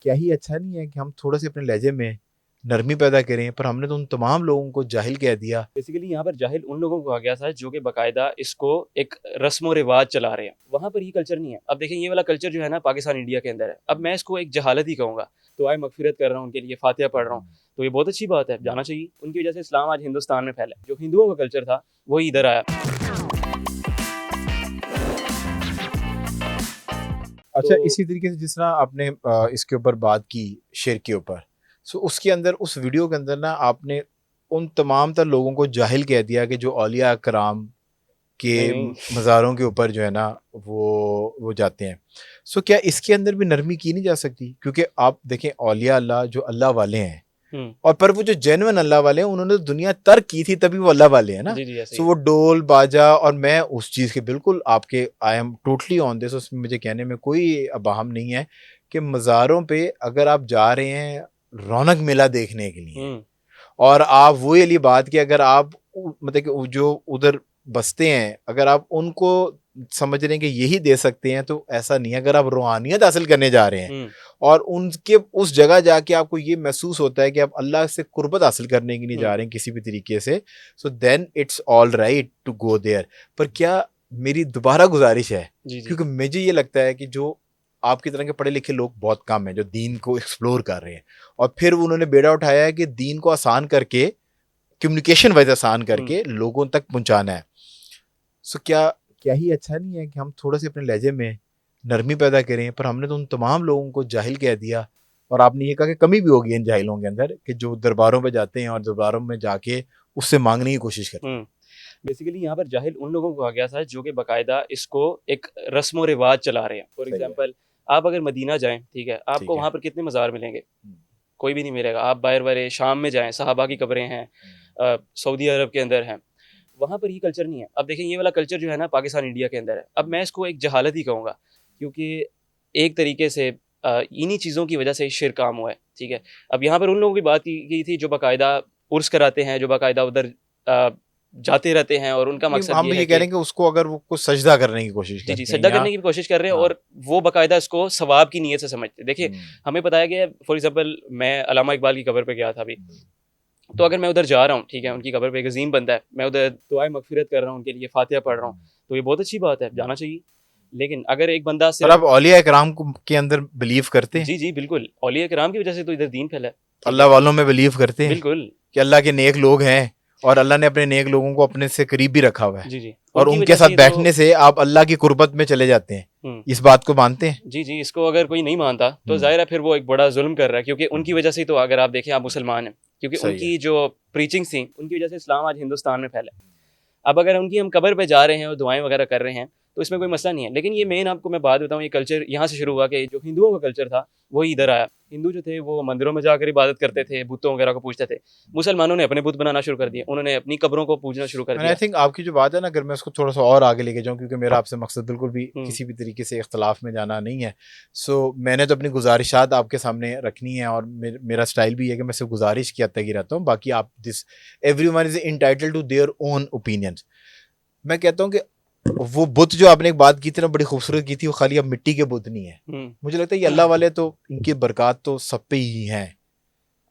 क्या ही अच्छा नहीं है कि हम थोड़ा से अपने लहजे में नरमी पैदा करें, पर हमने तो उन तमाम लोगों को जाहिल कह दिया। बेसिकली यहाँ पर जाहिल उन लोगों को कहा गया था जो कि बाकायदा इसको एक रस्म व रिवाज चला रहे हैं। वहाँ पर ये कल्चर नहीं है। अब देखें, ये वाला कल्चर जो है ना पाकिस्तान इंडिया के अंदर है। अब मैं इसको एक जहालत ही कहूँगा। तो आए मगफिरत कर रहा हूँ, उनके लिए फातिहा पढ़ रहा हूँ, तो ये बहुत अच्छी बात है, जाना चाहिए। उनकी वजह से इस्लाम आज हिंदुस्तान में फैला है। जो हिंदुओं का कल्चर था वही इधर आया। अच्छा, तो इसी तरीके से जिस तरह आपने इसके ऊपर बात की, शेर के ऊपर, सो उसके अंदर, उस वीडियो के अंदर ना, आपने उन तमाम तर लोगों को जाहिल कह दिया कि जो औलिया कराम के नहीं नहीं, मज़ारों के ऊपर जो है ना, वो जाते हैं। सो क्या इसके अंदर भी नरमी की नहीं जा सकती? क्योंकि आप देखें, औलिया अल्लाह जो अल्लाह वाले हैं, हम्म, और पर वो जो जेन्युइन अल्लाह वाले हैं, उन्होंने तो दुनिया तर्क की थी, तभी वो अल्लाह वाले हैं ना। जी जी, ऐसे सो ही वो ढोल बाजा, और मैं उस चीज़ के बिल्कुल आपके, I am totally on this, उसमें मुझे कहने में कोई अबाहम नहीं है कि मज़ारों पे अगर आप जा रहे हैं रौनक मेला देखने के लिए, हम्म और आप वही वाली बात कि अगर आप मतलब कि जो उधर बसते हैं, अगर आप उनको समझ रहे हैं कि यही दे सकते हैं, तो ऐसा नहीं है। अगर आप रूहानियत हासिल करने जा रहे हैं हम्म और उनके उस जगह जाके आपको ये महसूस होता है कि आप अल्लाह से कुर्बत हासिल करने के लिए जा रहे हैं किसी भी तरीके से, so then it's all right to go there. पर क्या, मेरी दोबारा गुजारिश है, जी जी, क्योंकि मुझे ये लगता है कि जो आपकी तरह के पढ़े लिखे लोग बहुत कम हैं जो दीन को एक्सप्लोर कर रहे हैं, और फिर उन्होंने बेड़ा उठाया है कि दीन को आसान करके, कम्युनिकेशन वाइज आसान हम्म करके लोगों तक पहुंचाना है। सो क्या क्या ही अच्छा नहीं है कि हम थोड़ा से अपने लहजे में नरमी पैदा करें, पर हमने तो उन तमाम लोगों को जाहिल कह दिया। और आपने ये कहा कि कमी भी होगी इन जाहिलों के अंदर, कि जो दरबारों पे जाते हैं और दरबारों में जाके उससे मांगने की कोशिश करते हैं। हम्म। बेसिकली यहाँ पर जाहिल उन लोगों को कहा गया था जो कि बाकायदा इसको एक रस्म व रिवाज चला रहे हैं। फॉर सही है। एग्जांपल, आप अगर मदीना जाएं, ठीक है, आपको ठीक है। वहाँ पर कितने मज़ार मिलेंगे? हम्म, कोई भी नहीं मिलेगा। आप बाहर वाले शाम में जाएं, सहाबा की कब्रें हैं, सऊदी अरब के अंदर हैं, वहाँ पर ये कल्चर नहीं है। अब देखें, ये वाला कल्चर जो है ना पाकिस्तान इंडिया के अंदर है। अब मैं इसको एक जहालत ही कहूँगा, क्योंकि एक तरीके से इन्हीं चीज़ों की वजह से शिर्क काम हुआ है, ठीक है। अब यहाँ पर उन लोगों की बात की गई थी जो बाकायदा उर्स कराते हैं, जो बाकायदा उधर अ, जाते रहते हैं, और उनका नहीं, मकसद हम ये है ये कह कि रहे हैं कि उसको अगर वो कुछ सजदा करने की कोशिश जी, जी, करते हैं सजदा या, करने की भी कोशिश कर रहे हैं, हाँ। और वो बाकायदा इसको सवाब की नीयत से समझते हैं। देखिए, हम्म, हमें बताया गया है, फॉर एग्ज़ाम्पल मैं अल्लामा इकबाल की कब्र पे गया था अभी। हम्म, तो अगर मैं उधर जा रहा हूँ, ठीक है, उनकी कब्र पे एक अज़ीम बंदा है, मैं उधर दुआए मगफ़िरत कर रहा हूँ, उनके लिए फातिहा पढ़ रहा हूँ, तो ये बहुत अच्छी बात है, जाना चाहिए। लेकिन अगर एक बंदा पर सिर्फ़ आप औलिया इकराम के अंदर बिलीव करते हैं? जी, जी, बिल्कुल, औलिया किराम की वजह से तो इधर दीन फैला है, ठीक अल्लाह है? वालों में बिलीव करते हैं बिल्कुल, कि अल्लाह के नेक लोग हैं, और अल्लाह ने अपने नेक लोगों को अपने से करीब भी रखा हुआ है, जी, जी, और उनकी उनके वजह से साथ ही तो बैठने से आप अल्लाह की कुर्बत में चले जाते हैं। हुँ। इस बात को मानते हैं? जी, जी, इसको अगर कोई नहीं मानता, तो हम्म, ज़ाहिर है फिर वो एक बड़ा ज़ुल्म कर रहा है, क्योंकि उनकी वजह से ही तो अगर आप देखें, आप मुसलमान हैं, क्योंकि सही है। उनकी जो प्रीचिंग्स थी, उनकी वजह से इस्लाम आज हिंदुस्तान में फैला है। अब अगर उनकी हम कब्र पे जा रहे हैं और दुआएँ वगैरह कर रहे हैं, तो इसमें कोई मसला नहीं है। लेकिन ये मेन आपको मैं बात बताऊँ, ये कल्चर यहाँ से शुरू हुआ कि जो हिंदुओं का कल्चर था, वही इधर आया। हिंदू जो थे वो मंदिरों में जाकर इबादत करते थे, बुतों वगैरह को पूजते थे। मुसलमानों ने अपने बुत बनाना शुरू कर दिए, उन्होंने अपनी कब्रों को पूजना शुरू कर एंड आई दिया। थिंक आपकी जो बात है ना, अगर मैं उसको थोड़ा सा और आगे लेके जाऊँ, क्योंकि मेरा आपसे मकसद बिल्कुल भी हुँ, किसी भी तरीके से इख्तलाफ में जाना नहीं है। सो मैंने तो अपनी गुजारिशात आपके सामने रखनी है, और मेरा स्टाइल भी है कि मैं सिर्फ गुजारिश की हद तक ही रहता हूँ, बाकी आप this, everyone is entitle to their own opinion. मैं कहता हूँ कि वो बुत जो आपने एक बात की थी ना, बड़ी खूबसूरत की थी, वो खाली अब मिट्टी के बुत नहीं है। हुँ, मुझे लगता है ये अल्लाह वाले तो, इनकी बरकत तो सब पे ही हैं।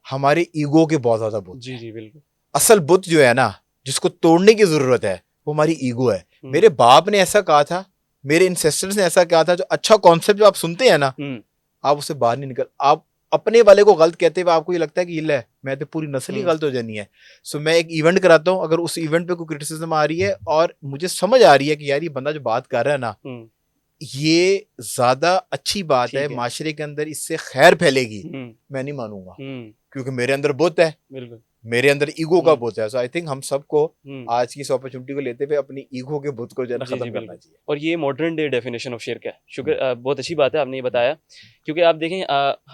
हमारे ईगो के बहुत ज्यादा बुत जी, हैं। जी, बिल्कुल। असल बुत जो है ना, जिसको तोड़ने की जरूरत है, वो हमारी ईगो है। हुँ, मेरे बाप ने ऐसा कहा था, मेरे इंसेस्टर्स ने ऐसा कहा था, जो अच्छा कॉन्सेप्ट जो आप सुनते हैं ना, हुँ, आप उससे बाहर नहीं निकल, आप अपने वाले को गलत कहते हुए आपको ये लगता है कि ये ले, मैं तो पूरी नस्ल ही हुँ, गलत हो जानी है। सो मैं एक इवेंट कराता हूँ, अगर उस इवेंट पे कोई क्रिटिसिज्म आ रही है और मुझे समझ आ रही है कि यार ये बंदा जो बात कर रहा है ना, हुँ, ये ज्यादा अच्छी बात है, ठीक है। माशरे के अंदर इससे खैर फैलेगी, हुँ, मैं नहीं मानूंगा, हुँ, क्योंकि मेरे अंदर बुत है, बिल्कुल। मेरे अंदर ईगो का हुँ, बुत है। सो आई थिंक हम सबको हुँ। आज की इस अपॉर्चुनिटी को लेते हुए अपनी ईगो के बुत को जो है ना जी, जी, खत्म करना बिल्कुल। चाहिए। और ये मॉडर्न डे डेफिनिशन ऑफ शिर्क है। हम्म, बहुत अच्छी बात है आपने ये बताया, क्योंकि आप देखें,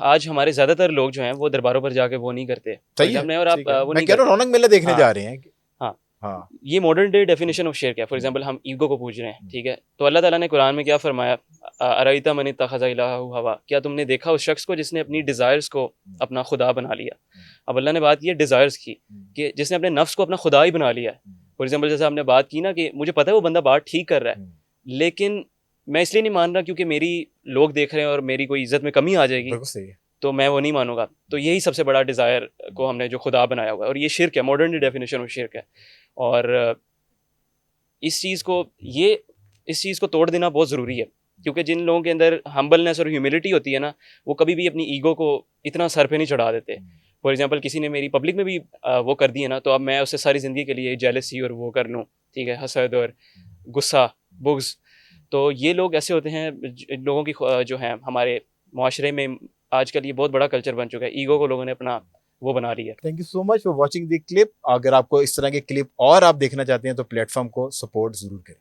आज हमारे ज़्यादातर लोग जो हैं वो दरबारों पर जाके वो नहीं करते। फॉर सही है, एग्ज़ाम्पल मैं और आप ठीक है, वो मैं नहीं कह रहा करते। हूँ रौनक मेला देखने हाँ, जा रहे हैं। हाँ। हाँ। ये मॉडर्न डे डेफिनिशन ऑफ शिर्क है। फॉर हम्म, एग्ज़ाम्पल हम ईगो को पूज रहे हैं, हम्म, ठीक है? तो अल्लाह ताला ने कुरान में क्या फरमाया? अरअयता मन इत्तख़ज़ इलाहहु हवा, क्या तुमने देखा उस शख्स को जिसने अपनी डिज़ायर्स को हम्म, अपना खुदा बना लिया? हम्म, अब अल्लाह ने बात की है डिज़ायर्स की, हम्म, कि जिसने अपने नफ्स को अपना खुदा ही बना लिया है। हम्म, फॉर एग्ज़ाम्पल जैसे आपने बात की ना कि मुझे पता है वो बंदा बात ठीक कर रहा है, हम्म, लेकिन मैं इसलिए नहीं मान रहा क्योंकि मेरी लोग देख रहे हैं और मेरी कोई इज़्ज़त में कमी आ जाएगी, बिल्कुल सही है। तो मैं वो नहीं मानूंगा। तो यही सबसे बड़ा डिज़ायर को हमने जो खुदा बनाया हुआ है, और ये शिरक है, मॉडर्न डेफिनेशन ऑफ शिरक है। और इस चीज़ को ये इस चीज़ को तोड़ देना बहुत ज़रूरी है, क्योंकि जिन लोगों के अंदर हम्बलनेस और ह्यूमिलिटी होती है ना, वो कभी भी अपनी ईगो को इतना सर पे नहीं चढ़ा देते। फॉर एग्जांपल किसी ने मेरी पब्लिक में भी वो कर दी है ना, तो अब मैं उससे सारी ज़िंदगी के लिए जेलसी और वो कर लूँ, ठीक है, हसद और गुस्सा, बुग़्ज़। तो ये लोग ऐसे होते हैं लोगों की जो है हमारे माशरे में आजकल ये बहुत बड़ा कल्चर बन चुका है, ईगो को लोगों ने अपना वो बना लिया है। Thank you so much for watching the clip. अगर आपको इस तरह के क्लिप और आप देखना चाहते हैं तो प्लेटफॉर्म को सपोर्ट जरूर करें।